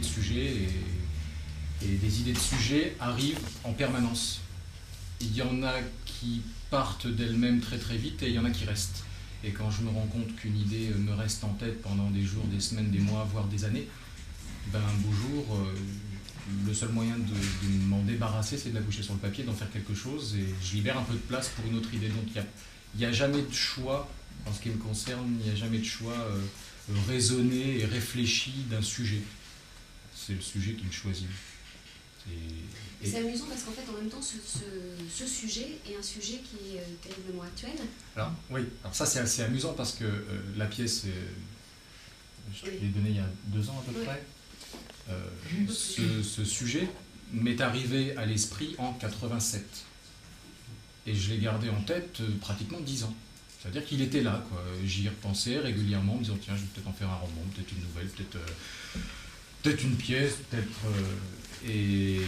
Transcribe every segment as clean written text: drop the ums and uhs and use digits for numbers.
de sujets et des idées de sujets arrivent en permanence. Il y en a qui partent d'elles-mêmes très très vite et il y en a qui restent. Et quand je me rends compte qu'une idée me reste en tête pendant des jours, des semaines, des mois, voire des années, ben un beau jour, le seul moyen de m'en débarrasser, c'est de la coucher sur le papier, d'en faire quelque chose, et je libère un peu de place pour une autre idée. Donc il n'y a jamais de choix, en ce qui me concerne, il n'y a jamais de choix raisonné et réfléchi d'un sujet. C'est le sujet qui me choisit. C'est amusant parce qu'en fait, en même temps, ce sujet est un sujet qui est terriblement actuel. Alors, oui, alors ça c'est assez amusant parce que la pièce, je te l'ai donnée il y a 2 ans à peu près. Ce sujet m'est arrivé à l'esprit en 87. Et je l'ai gardé en tête pratiquement 10 ans. C'est-à-dire qu'il était là, quoi. J'y repensais régulièrement en me disant tiens, je vais peut-être en faire un roman, peut-être une nouvelle, peut-être une pièce, peut-être... Et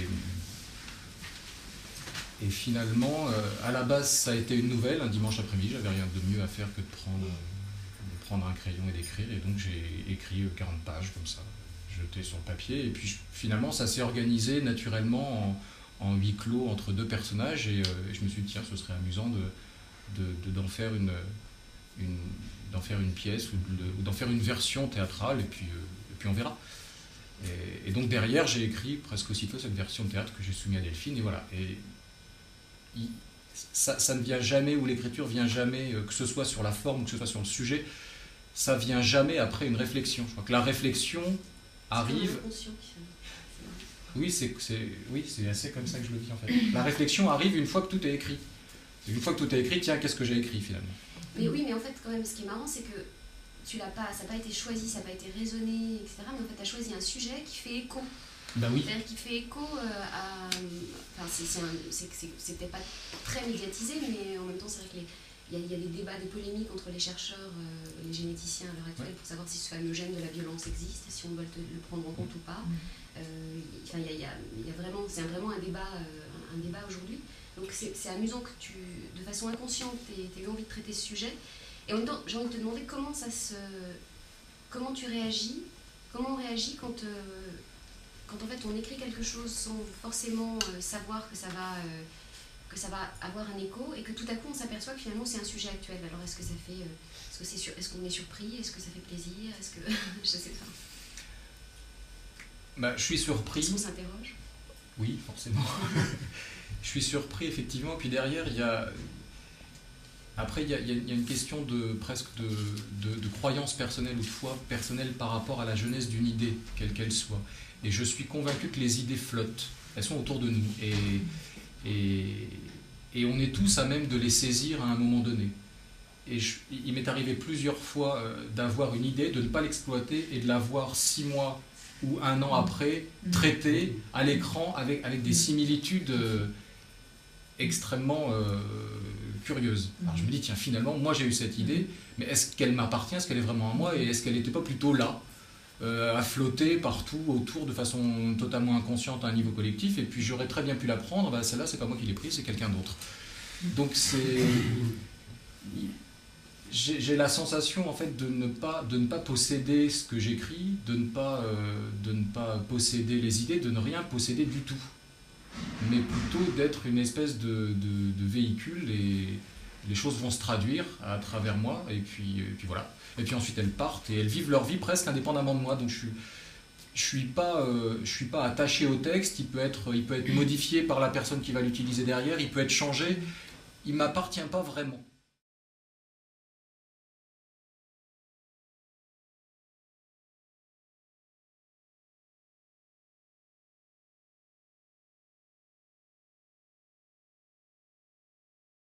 finalement, à la base, ça a été une nouvelle, un dimanche après-midi, j'avais rien de mieux à faire que de prendre un crayon et d'écrire, et donc j'ai écrit 40 pages comme ça, jeté sur le papier, et puis finalement ça s'est organisé naturellement en huis clos entre 2 personnages, et je me suis dit tiens, ce serait amusant d'en faire une pièce, ou d'en faire une version théâtrale, et puis on verra. Et donc derrière, j'ai écrit presque aussitôt cette version de théâtre que j'ai soumise à Delphine, et voilà. Et ça ne vient jamais, ou l'écriture vient jamais, que ce soit sur la forme ou que ce soit sur le sujet, ça vient jamais après une réflexion. Je crois que la réflexion arrive... Oui, c'est assez comme ça que je le vis en fait. La réflexion arrive une fois que tout est écrit. Une fois que tout est écrit, tiens, qu'est-ce que j'ai écrit finalement? Mais oui, mais en fait, quand même, ce qui est marrant, c'est que ça n'a pas été choisi, ça n'a pas été raisonné, etc. Mais en fait, tu as choisi un sujet qui fait écho. Ben oui. C'est-à-dire qui fait écho à... Enfin, c'est peut-être pas très médiatisé, mais en même temps, c'est vrai qu'il y a des débats, des polémiques entre les chercheurs, les généticiens à l'heure actuelle, pour savoir si ce fameux gène de la violence existe, si on doit le prendre en compte ou pas. Enfin, il y a vraiment, c'est vraiment un débat aujourd'hui. Donc c'est amusant que de façon inconsciente, tu aies eu envie de traiter ce sujet. Et en même temps, j'ai envie de te demander comment tu réagis, comment on réagit quand en fait on écrit quelque chose sans forcément savoir que ça va avoir un écho, et que tout à coup on s'aperçoit que finalement c'est un sujet actuel. Alors est-ce que ça fait, est-ce qu'on est surpris, est-ce que ça fait plaisir, est-ce que je sais pas. Bah, je suis surpris. Est-ce qu'on s'interroge? Oui, forcément. Je suis surpris effectivement. Puis derrière il y a une question presque de croyance personnelle ou de foi personnelle par rapport à la jeunesse d'une idée, quelle qu'elle soit. Et je suis convaincu que les idées flottent, elles sont autour de nous. Et on est tous à même de les saisir à un moment donné. Et il m'est arrivé plusieurs fois d'avoir une idée, de ne pas l'exploiter et de la voir 6 mois ou 1 an après, traitée à l'écran avec des similitudes extrêmement curieuse. Alors je me dis, tiens, finalement, moi j'ai eu cette idée, mais est-ce qu'elle m'appartient, est-ce qu'elle est vraiment à moi, et est-ce qu'elle n'était pas plutôt là, à flotter partout autour de façon totalement inconsciente à un niveau collectif, et puis j'aurais très bien pu la prendre, bah, celle-là c'est pas moi qui l'ai prise, c'est quelqu'un d'autre. Donc j'ai la sensation en fait de ne pas posséder ce que j'écris, de ne pas posséder les idées, de ne rien posséder du tout, mais plutôt d'être une espèce de véhicule, et les choses vont se traduire à travers moi, et puis voilà. Et puis ensuite elles partent et elles vivent leur vie presque indépendamment de moi. Donc je suis pas attaché au texte. Il peut être modifié par la personne qui va l'utiliser derrière, il peut être changé. Il m'appartient pas vraiment.